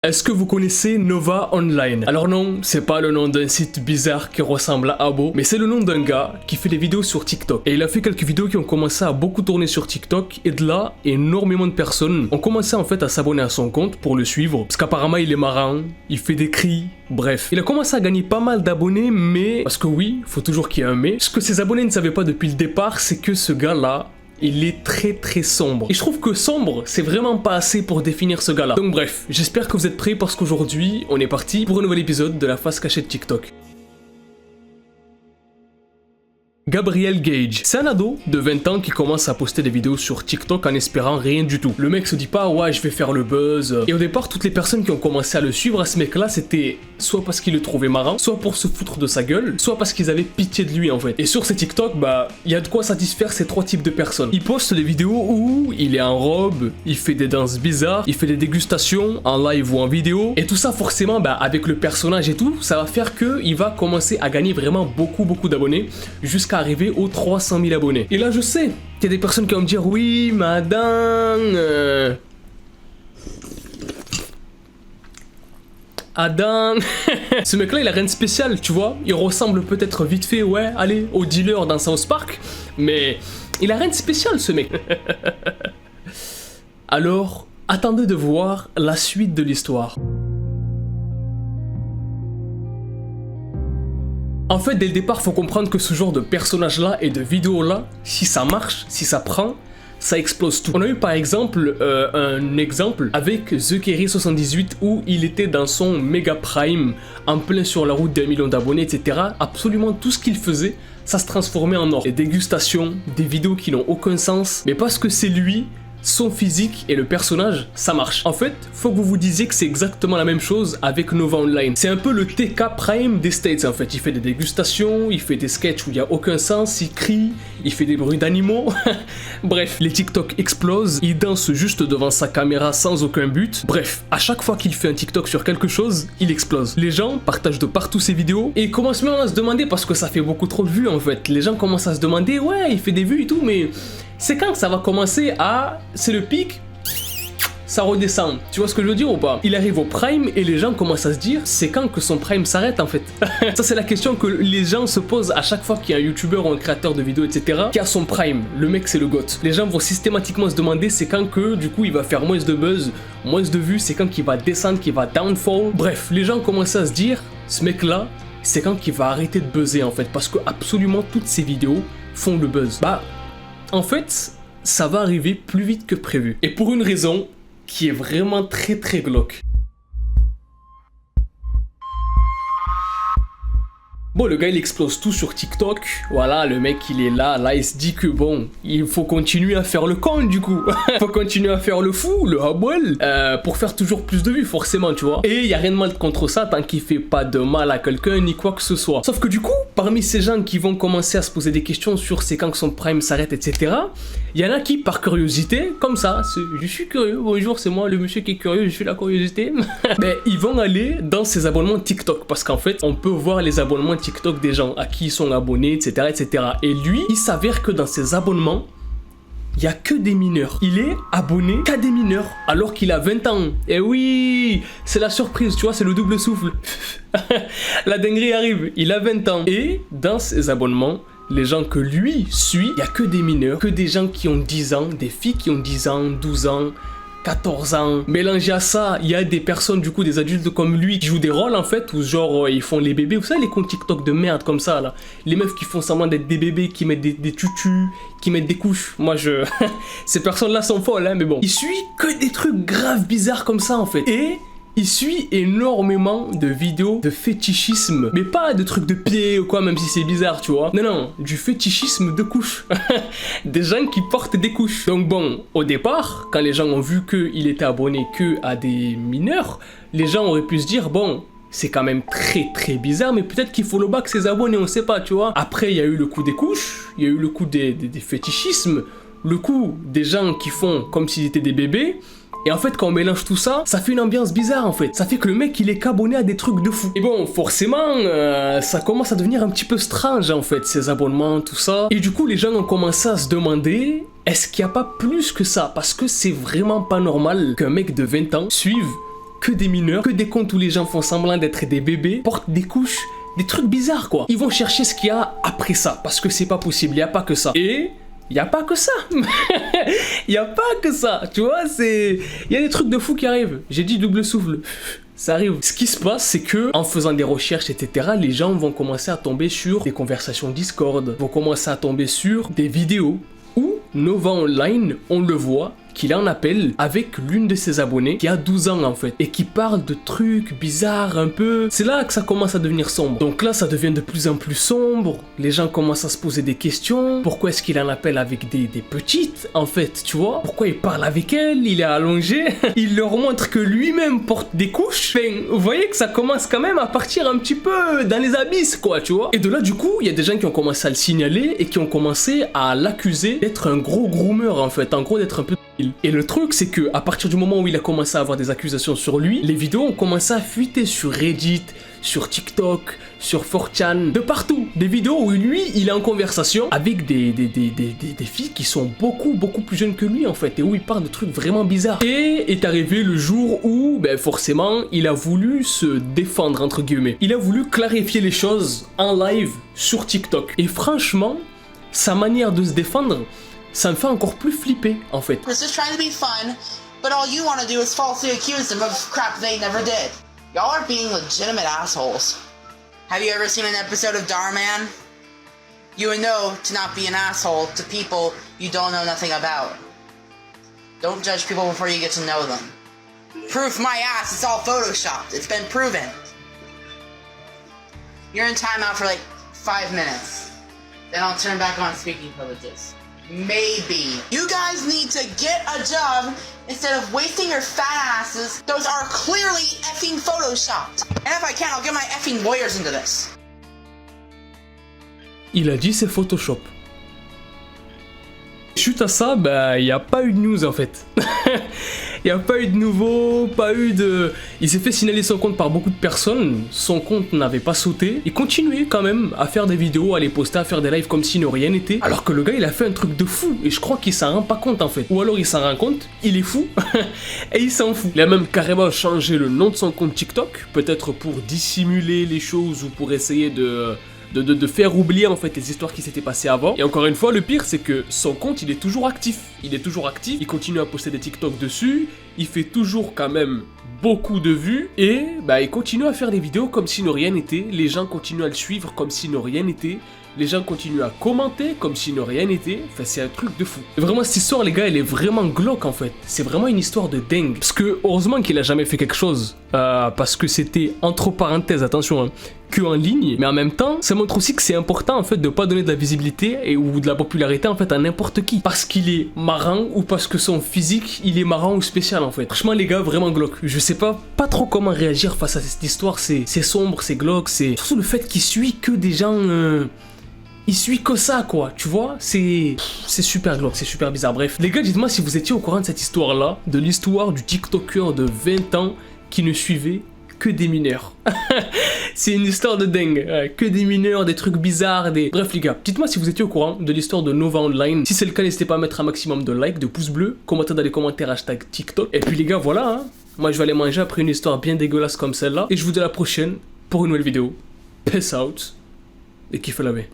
Est-ce que vous connaissez Nova Online? Alors non, c'est pas le nom d'un site bizarre qui ressemble à Abo, mais c'est le nom d'un gars qui fait des vidéos sur TikTok. Et il a fait quelques vidéos qui ont commencé à beaucoup tourner sur TikTok, et de là, énormément de personnes ont commencé en fait à s'abonner à son compte pour le suivre, parce qu'apparemment il est marrant, il fait des cris, bref. Il a commencé à gagner pas mal d'abonnés, mais, parce que oui, faut toujours qu'il y ait un mais, ce que ses abonnés ne savaient pas depuis le départ, c'est que ce gars-là, il est très sombre. Et je trouve que sombre, c'est vraiment pas assez pour définir ce gars-là. Donc bref, j'espère que vous êtes prêts parce qu'aujourd'hui, on est parti pour un nouvel épisode de la face cachée de TikTok. Gabriel Gage, c'est un ado de 20 ans qui commence à poster des vidéos sur TikTok en espérant rien du tout. Le mec se dit pas ouais je vais faire le buzz. Et au départ toutes les personnes qui ont commencé à le suivre à ce mec là c'était soit parce qu'ils le trouvaient marrant, soit pour se foutre de sa gueule, soit parce qu'ils avaient pitié de lui en fait. Et sur ces TikTok bah il y a de quoi satisfaire ces trois types de personnes. Il poste des vidéos où il est en robe, il fait des danses bizarres, il fait des dégustations en live ou en vidéo. Et tout ça forcément bah avec le personnage et tout, ça va faire que il va commencer à gagner vraiment beaucoup d'abonnés jusqu'à arriver aux 300 000 abonnés. Et là je sais qu'il y a des personnes qui vont me dire oui madame Adam ce mec là il a rien de spécial tu vois, il ressemble peut-être vite fait ouais allez au dealer dans South Park, mais il a rien de spécial ce mec. Alors attendez de voir la suite de l'histoire. En fait, dès le départ, faut comprendre que ce genre de personnage-là et de vidéo-là, si ça marche, si ça prend, ça explose tout. On a eu par exemple un exemple avec TheKerry78 où il était dans son méga prime, en plein sur la route d'1 million d'abonnés, etc. Absolument tout ce qu'il faisait, ça se transformait en or. Des dégustations, des vidéos qui n'ont aucun sens, mais parce que c'est lui, son physique et le personnage, ça marche. En fait, faut que vous vous disiez que c'est exactement la même chose avec Nova Online. C'est un peu le TK Prime des States en fait. Il fait des dégustations, il fait des sketchs où il n'y a aucun sens, il crie, il fait des bruits d'animaux. Bref, les TikTok explosent, il danse juste devant sa caméra sans aucun but. Bref, à chaque fois qu'il fait un TikTok sur quelque chose, il explose. Les gens partagent de partout ses vidéos et ils commencent même à se demander, parce que ça fait beaucoup trop de vues en fait, les gens commencent à se demander, ouais, il fait des vues et tout, mais c'est quand que ça va commencer à... C'est le pic, ça redescend. Tu vois ce que je veux dire ou pas? Il arrive au prime et les gens commencent à se dire, c'est quand que son prime s'arrête en fait? Ça c'est la question que les gens se posent à chaque fois qu'il y a un youtubeur ou un créateur de vidéos etc. qui a son prime. Le mec c'est le GOAT. Les gens vont systématiquement se demander c'est quand que du coup il va faire moins de buzz, moins de vues, c'est quand qu'il va descendre, qu'il va downfall. Bref, les gens commencent à se dire, ce mec là, c'est quand qu'il va arrêter de buzzer en fait, parce que absolument toutes ses vidéos font le buzz. Bah, en fait, ça va arriver plus vite que prévu. Et pour une raison qui est vraiment très glauque. Bon, le gars il explose tout sur TikTok, voilà, le mec il est là il se dit que bon, il faut continuer à faire le con du coup, faut continuer à faire le fou, le habouel, pour faire toujours plus de vues forcément tu vois. Et il y a rien de mal contre ça tant qu'il fait pas de mal à quelqu'un ni quoi que ce soit. Sauf que du coup, parmi ces gens qui vont commencer à se poser des questions sur c'est quand que son prime s'arrête etc, il y en a qui par curiosité, comme ça, je suis curieux, bonjour c'est moi le monsieur qui est curieux, je suis la curiosité, mais ils vont aller dans ces abonnements TikTok, parce qu'en fait on peut voir les abonnements TikTok des gens à qui ils sont abonnés, etc. Et lui, il s'avère que dans ses abonnements, il y a que des mineurs. Il est abonné qu'à des mineurs, alors qu'il a 20 ans. Et oui, c'est la surprise, tu vois, c'est le double souffle. La dinguerie arrive, il a 20 ans. Et dans ses abonnements, les gens que lui suit, il n'y a que des mineurs, que des gens qui ont 10 ans, des filles qui ont 10 ans, 12 ans, 14 ans. Mélangé à ça, il y a des personnes, du coup, des adultes comme lui qui jouent des rôles en fait, où genre ils font les bébés. Vous savez, les comptes TikTok de merde comme ça là. Les meufs qui font semblant d'être des bébés, qui mettent des tutus, qui mettent des couches. Moi je. Ces personnes là sont folles, hein, mais bon. Il suit que des trucs graves bizarres comme ça en fait. Et il suit énormément de vidéos de fétichisme, mais pas de trucs de pieds ou quoi, même si c'est bizarre, tu vois. Non, du fétichisme de couches. Des gens qui portent des couches. Donc bon, au départ, quand les gens ont vu qu'il était abonné que à des mineurs, les gens auraient pu se dire, bon, c'est quand même très bizarre, mais peut-être qu'il faut le back ses abonnés, on sait pas, tu vois. Après, il y a eu le coup des couches, il y a eu le coup des fétichismes, le coup des gens qui font comme s'ils étaient des bébés. Et en fait quand on mélange tout ça, ça fait une ambiance bizarre en fait. Ça fait que le mec il est qu'abonné à des trucs de fou. Et bon forcément ça commence à devenir un petit peu strange en fait, ces abonnements, tout ça. Et du coup les gens ont commencé à se demander, est-ce qu'il n'y a pas plus que ça? Parce que c'est vraiment pas normal qu'un mec de 20 ans suive que des mineurs, que des comptes où les gens font semblant d'être des bébés, portent des couches, des trucs bizarres quoi. Ils vont chercher ce qu'il y a après ça, parce que c'est pas possible, il n'y a pas que ça. Et il n'y a pas que ça. Il n'y a pas que ça, tu vois, il y a des trucs de fou qui arrivent. J'ai dit double souffle. Ça arrive. Ce qui se passe, c'est que en faisant des recherches, etc., les gens vont commencer à tomber sur des conversations Discord, vont commencer à tomber sur des vidéos où Nova Online, on le voit, qu'il en appelle avec l'une de ses abonnées qui a 12 ans en fait et qui parle de trucs bizarres un peu. C'est là que ça commence à devenir sombre. Donc là ça devient de plus en plus sombre, les gens commencent à se poser des questions. Pourquoi est-ce qu'il en appelle avec des petites en fait, tu vois? Pourquoi il parle avec elle? Il est allongé. Il leur montre que lui-même porte des couches. Enfin, vous voyez que ça commence quand même à partir un petit peu dans les abysses quoi, tu vois? Et de là du coup il y a des gens qui ont commencé à le signaler et qui ont commencé à l'accuser d'être un gros groomer en fait, en gros d'être un peu. Et le truc c'est que à partir du moment où il a commencé à avoir des accusations sur lui, les vidéos ont commencé à fuiter sur Reddit, sur TikTok, sur 4chan, de partout. Des vidéos où lui, il est en conversation avec des filles qui sont beaucoup plus jeunes que lui en fait, et où il parle de trucs vraiment bizarres. Et est arrivé le jour où, ben forcément, il a voulu se défendre entre guillemets. Il a voulu clarifier les choses en live sur TikTok. Et franchement, sa manière de se défendre, ça me fait encore plus flipper en fait. This is trying to be fun, but all you want to do is falsely accuse them of crap they never did. Y'all are being legitimate assholes. Have you ever seen an episode of Dhar Mann? You would know to not be an asshole to people you don't know nothing about. Don't judge people before you get to know them. Proof my ass, it's all photoshopped. It's been proven. You're in timeout for like 5 minutes. Then I'll turn back on speaking privileges. Maybe. You guys need to get a job instead of wasting your fat asses. Those are clearly effing photoshopped. And if I can, I'll get my effing lawyers into this. Il a dit c'est Photoshop. Suite à ça, bah il n'y a pas eu de news en fait. Il n'y a pas eu de nouveau, pas eu de... Il s'est fait signaler son compte par beaucoup de personnes, son compte n'avait pas sauté. Il continuait quand même à faire des vidéos, à les poster, à faire des lives comme si de rien n'était. Alors que le gars il a fait un truc de fou, et je crois qu'il s'en rend pas compte en fait. Ou alors il s'en rend compte, il est fou, et il s'en fout. Il a même carrément changé le nom de son compte TikTok, peut-être pour dissimuler les choses ou pour essayer de faire oublier en fait les histoires qui s'étaient passées avant. Et encore une fois, le pire c'est que son compte il est toujours actif. Il est toujours actif, il continue à poster des TikTok dessus, il fait toujours quand même beaucoup de vues et bah il continue à faire des vidéos comme si de rien n'était. Les gens continuent à le suivre comme si de rien n'était. Les gens continuent à commenter comme si de rien n'était. Enfin, c'est un truc de fou. Et vraiment, cette histoire, les gars, elle est vraiment glauque en fait. C'est vraiment une histoire de dingue. Parce que, heureusement qu'il a jamais fait quelque chose. Parce que c'était, entre parenthèses, attention, hein, que en ligne. Mais en même temps, ça montre aussi que c'est important en fait de pas donner de la visibilité ou de la popularité en fait à n'importe qui. Parce qu'il est marrant ou parce que son physique, il est marrant ou spécial en fait. Franchement, les gars, vraiment glauque. Je sais pas trop comment réagir face à cette histoire. C'est sombre, c'est glauque. C'est surtout le fait qu'il suit que des gens... Il suit que ça quoi, tu vois, c'est super glauque, c'est super bizarre. Bref, les gars, dites-moi si vous étiez au courant de cette histoire-là, de l'histoire du TikToker de 20 ans qui ne suivait que des mineurs. C'est une histoire de dingue, que des mineurs, des trucs bizarres, des... Bref les gars, dites-moi si vous étiez au courant de l'histoire de Nova Online. Si c'est le cas, n'hésitez pas à mettre un maximum de likes, de pouces bleus, commentez dans les commentaires hashtag TikTok. Et puis les gars, voilà, hein. Moi je vais aller manger après une histoire bien dégueulasse comme celle-là. Et je vous dis à la prochaine pour une nouvelle vidéo. Peace out et kiffez la vie.